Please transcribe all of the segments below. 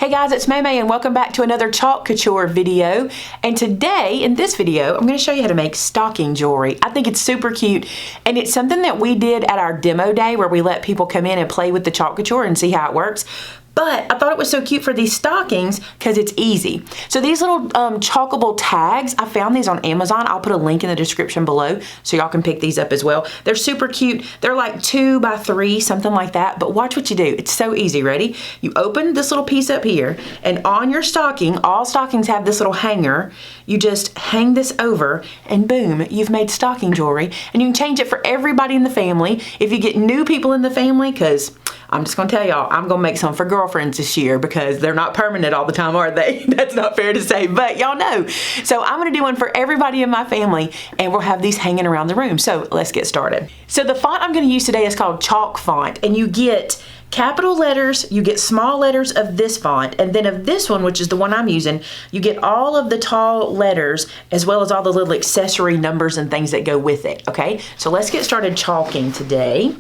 Hey guys, it's Maymay and welcome back to another Chalk Couture video. And today, in this video, I'm going to show you how to make stocking jewelry. I think it's super cute and it's something that we did at our demo day where we let people come in and play with the Chalk Couture and see how it works. But I thought it was so cute for these stockings because it's easy. So these little chalkable tags, I found these on Amazon. I'll put a link in the description below so y'all can pick these up as well. They're super cute. They're like 2 by 3, something like that. But watch what you do. It's so easy. Ready? You open this little piece up here and on your stocking, all stockings have this little hanger. You just hang this over and boom, you've made stocking jewelry. And you can change it for everybody in the family. If you get new people in the family, because I'm just gonna tell y'all, I'm gonna make some for girlfriends this year because they're not permanent all the time, are they? That's not fair to say, but y'all know. So I'm gonna do one for everybody in my family and we'll have these hanging around the room. So let's get started. So the font I'm gonna use today is called Chalk Font, and you get capital letters, you get small letters of this font, and then of this one, which is the one I'm using, you get all of the tall letters as well as all the little accessory numbers and things that go with it, okay? So let's get started chalking today.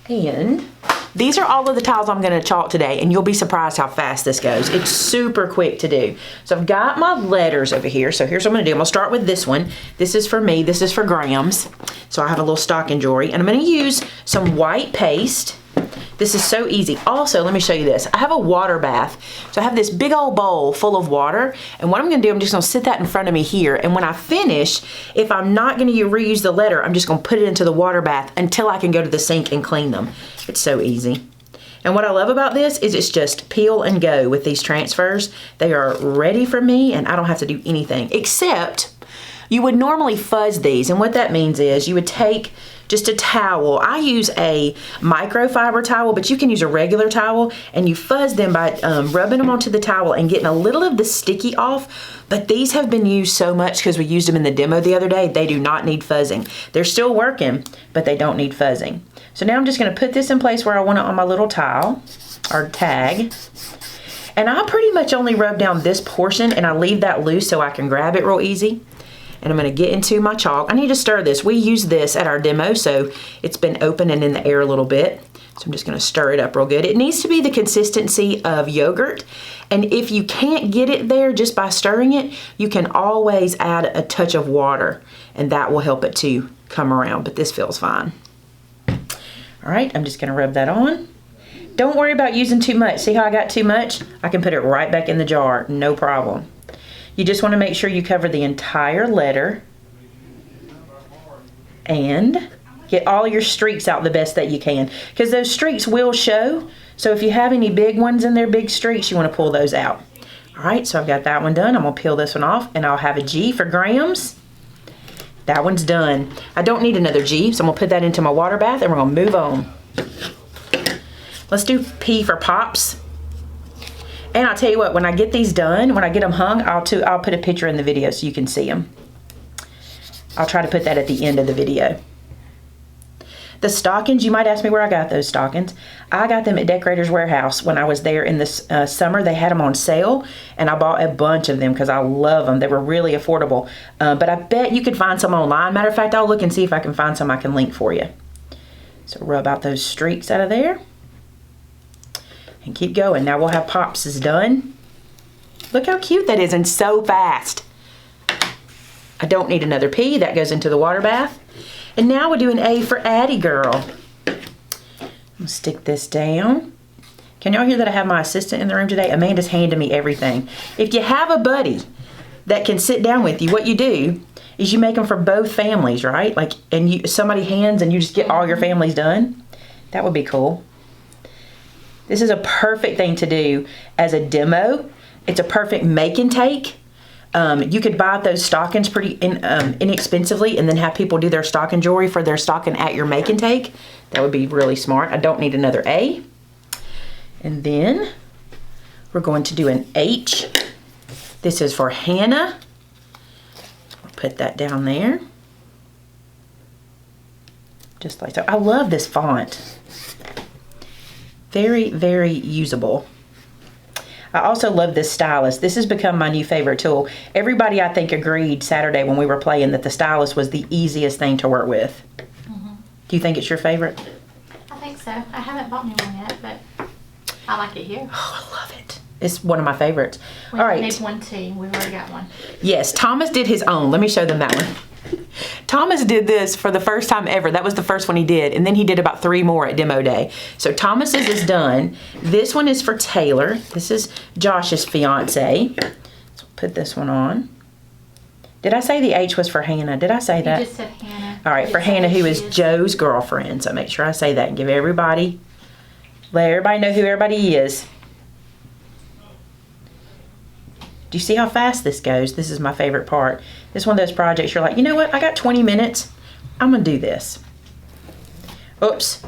And these are all of the tiles I'm gonna chalk today, and you'll be surprised how fast this goes. It's super quick to do. So I've got my letters over here. So here's what I'm gonna do. I'm gonna start with this one. This is for me, this is for grams. So I have a little stocking jewelry, and I'm gonna use some white paste. This is so easy. Also, let me show you this. I have a water bath. So I have this big old bowl full of water. And what I'm gonna do, I'm just gonna sit that in front of me here. And when I finish, if I'm not gonna reuse the letter, I'm just gonna put it into the water bath until I can go to the sink and clean them. It's so easy. And what I love about this is it's just peel and go with these transfers. They are ready for me and I don't have to do anything, except you would normally fuzz these. And what that means is you would take just a towel. I use a microfiber towel, but you can use a regular towel, and you fuzz them by rubbing them onto the towel and getting a little of the sticky off. But these have been used so much because we used them in the demo the other day. They do not need fuzzing. They're still working, but they don't need fuzzing. So now I'm just gonna put this in place where I want it on my little tile or tag. And I pretty much only rub down this portion and I leave that loose so I can grab it real easy. And I'm gonna get into my chalk. I need to stir this. We used this at our demo, so it's been open and in the air a little bit. So I'm just gonna stir it up real good. It needs to be the consistency of yogurt. And if you can't get it there just by stirring it, you can always add a touch of water and that will help it to come around, but this feels fine. All right, I'm just gonna rub that on. Don't worry about using too much. See how I got too much? I can put it right back in the jar, no problem. You just want to make sure you cover the entire letter and get all your streaks out the best that you can, because those streaks will show. So if you have any big ones in there, big streaks, you want to pull those out. All right, so I've got that one done. I'm gonna peel this one off and I'll have a G for grams. That one's done. I don't need another G, so I'm gonna put that into my water bath and we're gonna move on. Let's do P for pops. And I'll tell you what, when I get these done, when I get them hung, I'll put a picture in the video so you can see them. I'll try to put that at the end of the video. The stockings, you might ask me where I got those stockings. I got them at Decorator's Warehouse when I was there in this summer. They had them on sale and I bought a bunch of them because I love them. They were really affordable. But I bet you could find some online. Matter of fact, I'll look and see if I can find some I can link for you. So rub out those streaks out of there. And keep going. Now we'll have pops is done. Look how cute that is and so fast. I don't need another P. That goes into the water bath. And now we'll do an A for Addie Girl. I'll stick this down. Can y'all hear that I have my assistant in the room today? Amanda's handing me everything. If you have a buddy that can sit down with you, what you do is you make them for both families, right? Like, and somebody hands and you just get all your families done. That would be cool. This is a perfect thing to do as a demo. It's a perfect make and take. You could buy those stockings pretty inexpensively and then have people do their stocking jewelry for their stocking at your make and take. That would be really smart. I don't need another A. And then we're going to do an H. This is for Hannah. I'll put that down there. Just like so. I love this font. Very, very usable. I also love this stylus. This has become my new favorite tool. Everybody, I think, agreed Saturday when we were playing that the stylus was the easiest thing to work with. Mm-hmm. Do you think it's your favorite? I think so. I haven't bought me one yet, but I like it here. Oh, I love it. It's one of my favorites. We All right. need one too. We've already got one. Yes, Thomas did his own. Let me show them that one. Thomas did this for the first time ever. That was the first one he did. And then he did about 3 more at demo day. So Thomas's is done. This one is for Taylor. This is Josh's fiance. So put this one on. Did I say the H was for Hannah? Did I say that? You just said Hannah. All right, for Hannah, who is Joe's girlfriend. So make sure I say that and give everybody, let everybody know who everybody is. Do you see how fast this goes? This is my favorite part. This is one of those projects you're like, you know what? I got 20 minutes. I'm going to do this. Oops.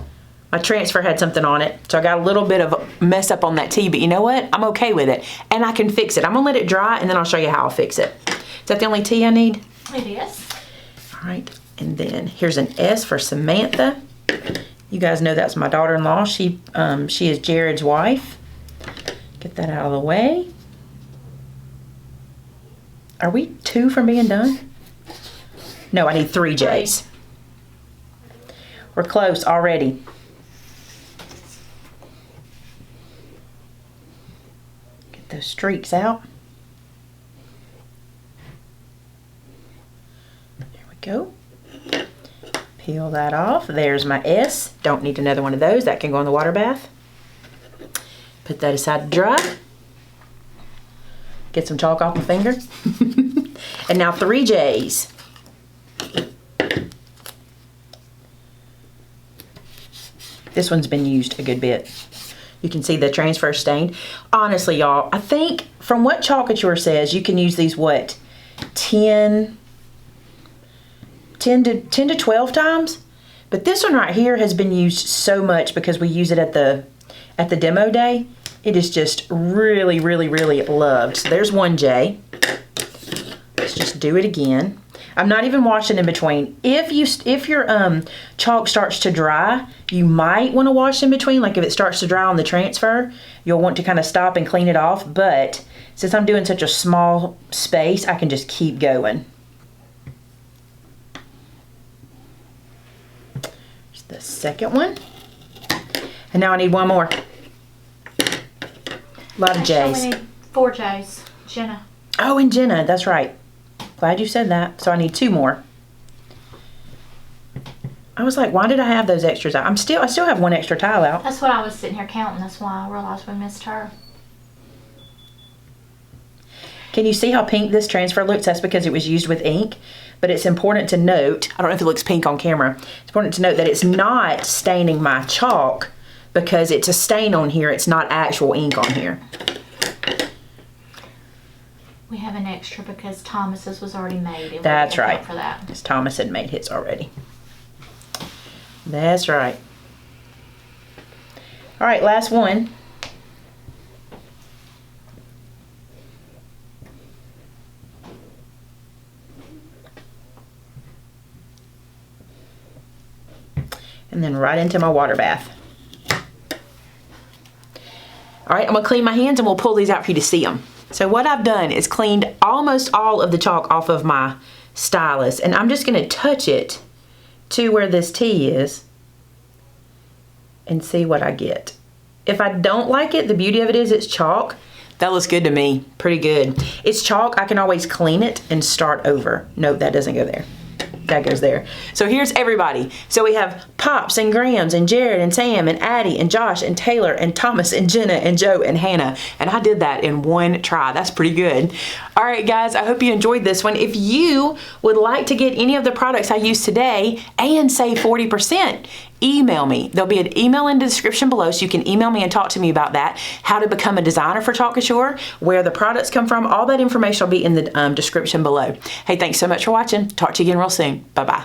My transfer had something on it, so I got a little bit of a mess up on that T, but you know what? I'm okay with it, and I can fix it. I'm going to let it dry, and then I'll show you how I'll fix it. Is that the only T I need? It is. All right, and then here's an S for Samantha. You guys know that's my daughter-in-law. She is Jared's wife. Get that out of the way. Are we 2 from being done? No, I need 3 J's. We're close already. Get those streaks out. There we go. Peel that off. There's my S. Don't need another one of those. That can go in the water bath. Put that aside to dry. Get some chalk off my finger. And now 3 J's. This one's been used a good bit. You can see the transfer stained. Honestly, y'all, I think from what Chalk Couture says, you can use these, what, 10 to 12 times? But this one right here has been used so much because we use it at the demo day. It is just really, really, really loved. So there's 1 J. Let's just do it again. I'm not even washing in between. If your chalk starts to dry, you might want to wash in between. Like if it starts to dry on the transfer, you'll want to kind of stop and clean it off. But since I'm doing such a small space, I can just keep going. Here's the second one. And now I need 1 more. A lot of J's. We need 4 J's. Jenna. Oh, and Jenna, that's right. Glad you said that. So I need 2 more. I was like, why did I have those extras out? I still have 1 extra tile out. That's what I was sitting here counting. That's why I realized we missed her. Can you see how pink this transfer looks? That's because it was used with ink. But it's important to note, I don't know if it looks pink on camera. It's important to note that it's not staining my chalk because it's a stain on here. It's not actual ink on here. We have an extra because Thomas's was already made. And That's we right. For that. Because Thomas had made his already. That's right. All right, last one. And then right into my water bath. All right, I'm gonna clean my hands and we'll pull these out for you to see them. So what I've done is cleaned almost all of the chalk off of my stylus, and I'm just gonna touch it to where this T is and see what I get. If I don't like it, the beauty of it is it's chalk. That looks good to me, pretty good. It's chalk, I can always clean it and start over. No, that doesn't go there. That goes there. So here's everybody. So we have Pops and Grams and Jared and Sam and Addie and Josh and Taylor and Thomas and Jenna and Joe and Hannah. And I did that in 1 try. That's pretty good. All right, guys, I hope you enjoyed this one. If you would like to get any of the products I used today and save 40%, email me. There'll be an email in the description below, so you can email me and talk to me about that. How to become a designer for Chalk Couture, where the products come from, all that information will be in the description below. Hey, thanks so much for watching. Talk to you again real soon. Bye-bye.